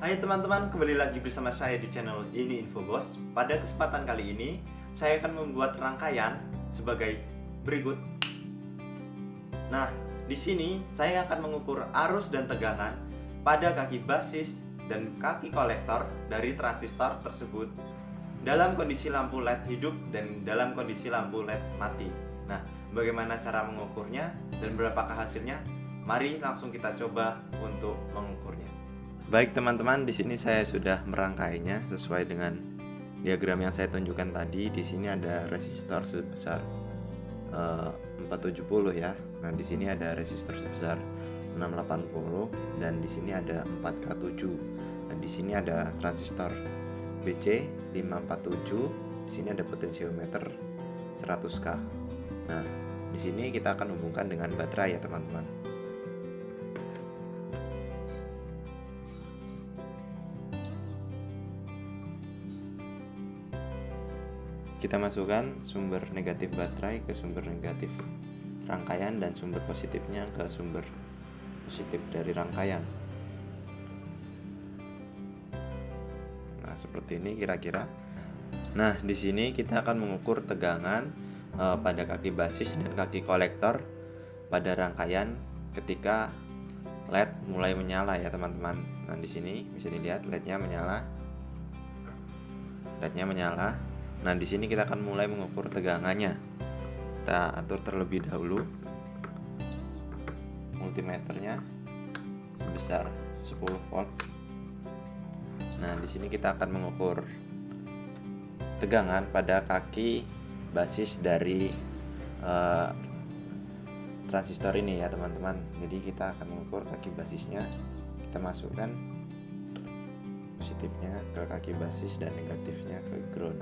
Hai teman-teman, kembali lagi bersama saya di channel Ini Info Bos. Pada kesempatan kali ini, saya akan membuat rangkaian sebagai berikut. Nah, di sini saya akan mengukur arus dan tegangan pada kaki basis dan kaki kolektor dari transistor tersebut dalam kondisi lampu LED hidup dan dalam kondisi lampu LED mati. Nah, bagaimana cara mengukurnya dan berapakah hasilnya? Mari langsung kita coba untuk mengukurnya. Baik teman-teman, di sini saya sudah merangkainya sesuai dengan diagram yang saya tunjukkan tadi. Di sini ada resistor sebesar 470 ya. Nah, di sini ada resistor sebesar 680 dan di sini ada 4K7. Dan di sini ada transistor BC 547. Di sini ada potensiometer 100K. Nah, di sini kita akan hubungkan dengan baterai ya teman-teman. Kita masukkan sumber negatif baterai ke sumber negatif rangkaian dan sumber positifnya ke sumber positif dari rangkaian. Nah, seperti ini kira-kira. Nah, di sini kita akan mengukur tegangan pada kaki basis dan kaki kolektor pada rangkaian ketika LED mulai menyala ya teman-teman. Nah, di sini bisa dilihat LED-nya menyala. LED-nya menyala. Nah, di sini kita akan mulai mengukur tegangannya. Kita atur terlebih dahulu multimeternya sebesar 10 volt. Nah, di sini kita akan mengukur tegangan pada kaki basis dari transistor ini ya teman-teman. Jadi kita akan mengukur kaki basisnya. Kita masukkan positifnya ke kaki basis dan negatifnya ke ground.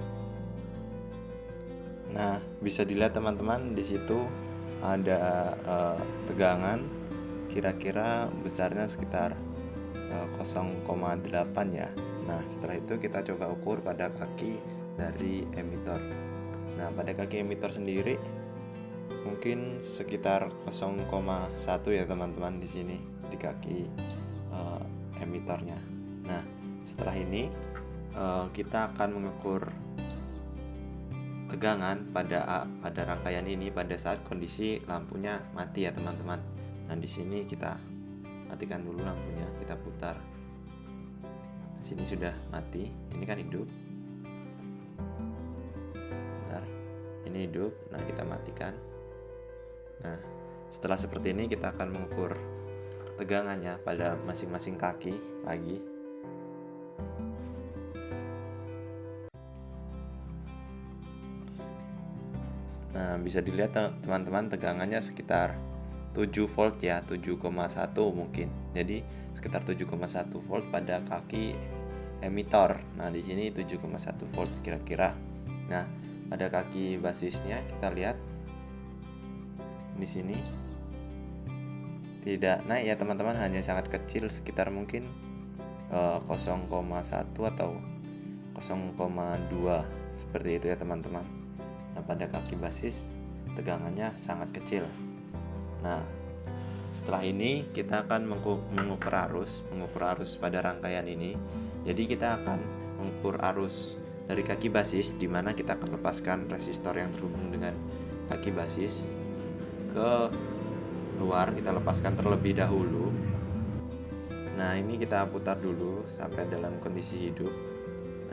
Nah, bisa dilihat teman-teman, di situ ada tegangan kira-kira besarnya sekitar 0,8 ya. Nah, setelah itu kita coba ukur pada kaki dari emitor. Nah, pada kaki emitor sendiri mungkin sekitar 0,1 ya teman-teman di sini di kaki emitornya. Nah, setelah ini kita akan mengukur tegangan pada rangkaian ini pada saat kondisi lampunya mati ya teman-teman. Nah, di sini kita matikan dulu lampunya, kita putar. Di sini sudah mati, ini kan hidup. Bentar, ini hidup. Nah, kita matikan. Nah, setelah seperti ini kita akan mengukur tegangannya pada masing-masing kaki lagi. Nah, bisa dilihat teman-teman tegangannya sekitar 7 volt ya, 7,1 mungkin. Jadi sekitar 7,1 volt pada kaki emitor. Nah, di sini 7,1 volt kira-kira. Nah, pada kaki basisnya kita lihat di sini tidak naik ya teman-teman, hanya sangat kecil sekitar mungkin 0,1 atau 0,2 seperti itu ya teman-teman. Nah, pada kaki basis tegangannya sangat kecil. Nah, setelah ini kita akan mengukur arus pada rangkaian ini. Jadi kita akan mengukur arus dari kaki basis, di mana kita akan lepaskan resistor yang terhubung dengan kaki basis ke luar. Kita lepaskan terlebih dahulu. Nah, ini kita putar dulu sampai dalam kondisi hidup.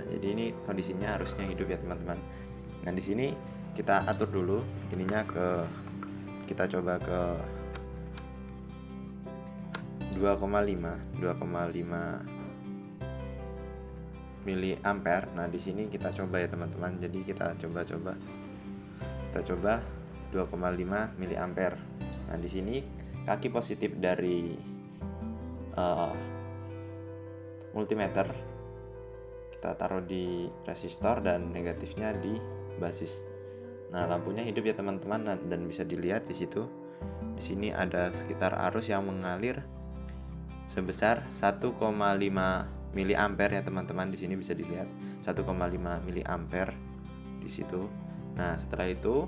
Nah, jadi ini kondisinya harusnya hidup ya teman-teman. Nah, di sini kita atur dulu ininya kita coba ke 2,5 mili ampere. Nah, di sini kita coba ya teman-teman. Jadi kita coba 2,5 mili ampere. Nah, di sini kaki positif dari multimeter kita taruh di resistor dan negatifnya di basis. Nah, lampunya hidup ya teman-teman, dan bisa dilihat di situ. Di sini ada sekitar arus yang mengalir sebesar 1,5 mili ampere ya teman-teman. Di sini bisa dilihat 1,5 mili ampere di situ. Nah, setelah itu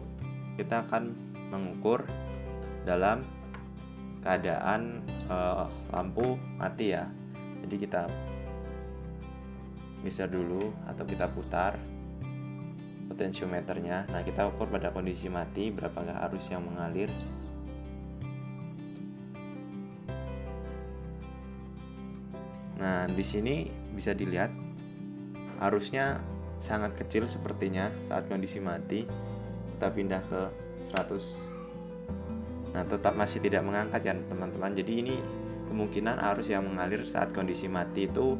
kita akan mengukur dalam keadaan lampu mati ya. Jadi kita geser dulu atau kita putar potensiometernya. Nah, kita ukur pada kondisi mati berapakah arus yang mengalir. Nah, di sini bisa dilihat arusnya sangat kecil sepertinya saat kondisi mati. Kita pindah ke 100. Nah, tetap masih tidak mengangkat ya teman-teman. Jadi ini kemungkinan arus yang mengalir saat kondisi mati itu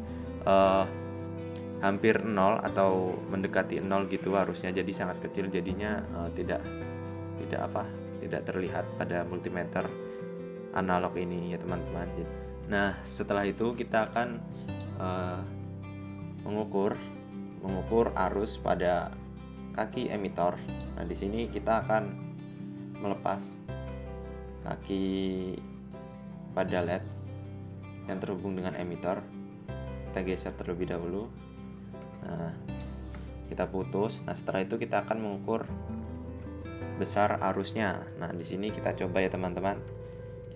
hampir 0 atau mendekati 0 gitu arusnya. Jadi sangat kecil, jadinya tidak terlihat pada multimeter analog ini ya teman-teman. Nah, setelah itu kita akan mengukur arus pada kaki emitor. Nah, di sini kita akan melepas kaki pada LED yang terhubung dengan emitor. Kita geser terlebih dahulu. Nah, kita putus. Nah, setelah itu kita akan mengukur besar arusnya. Nah, di sini kita coba ya teman-teman.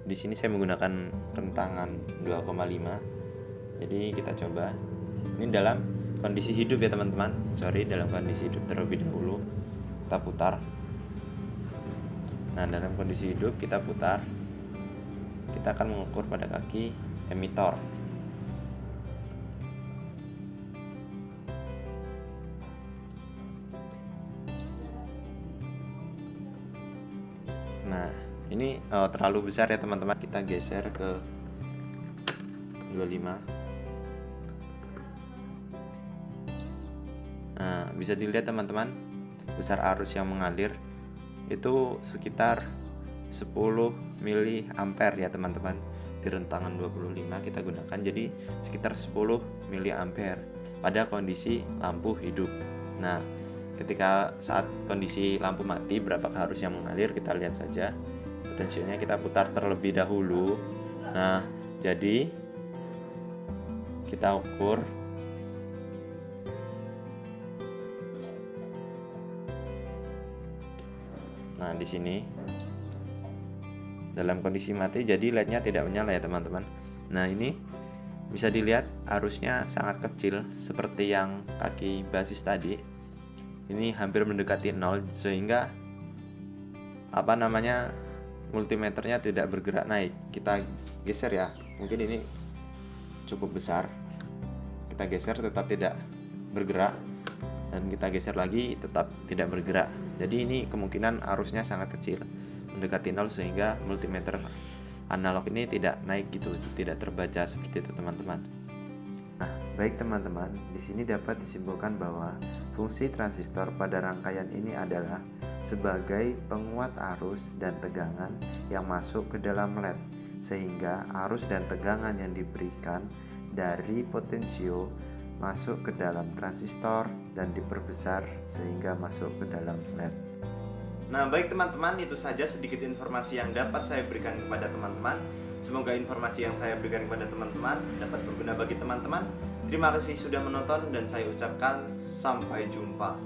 Di sini saya menggunakan rentangan 2,5. Jadi kita coba. Ini dalam kondisi hidup ya teman-teman. Dalam kondisi hidup terlebih dahulu. Kita putar. Nah, dalam kondisi hidup kita putar. Kita akan mengukur pada kaki emitor. Nah, ini terlalu besar ya teman-teman. Kita geser ke 25. Nah, bisa dilihat teman-teman, besar arus yang mengalir itu sekitar 10 mili ampere ya teman-teman. Di rentangan 25 kita gunakan, jadi sekitar 10 mili ampere pada kondisi lampu hidup. Nah, ketika saat kondisi lampu mati berapakah arus yang mengalir, kita lihat saja. Potensionya kita putar terlebih dahulu. Nah, jadi kita ukur. Nah, di sini dalam kondisi mati, jadi LED-nya tidak menyala ya teman-teman. Nah, ini bisa dilihat arusnya sangat kecil seperti yang kaki basis tadi. Ini hampir mendekati 0, sehingga multimeternya tidak bergerak naik. Kita geser ya, mungkin ini cukup besar. Kita geser tetap tidak bergerak, dan kita geser lagi tetap tidak bergerak. Jadi ini kemungkinan arusnya sangat kecil, mendekati 0, sehingga multimeter analog ini tidak naik gitu, tidak terbaca seperti itu teman-teman. Nah, baik teman-teman, di sini dapat disimpulkan bahwa fungsi transistor pada rangkaian ini adalah sebagai penguat arus dan tegangan yang masuk ke dalam LED, sehingga arus dan tegangan yang diberikan dari potensio masuk ke dalam transistor dan diperbesar sehingga masuk ke dalam LED. Nah, baik teman-teman, itu saja sedikit informasi yang dapat saya berikan kepada teman-teman. Semoga informasi yang saya berikan kepada teman-teman dapat berguna bagi teman-teman. Terima kasih sudah menonton dan saya ucapkan sampai jumpa.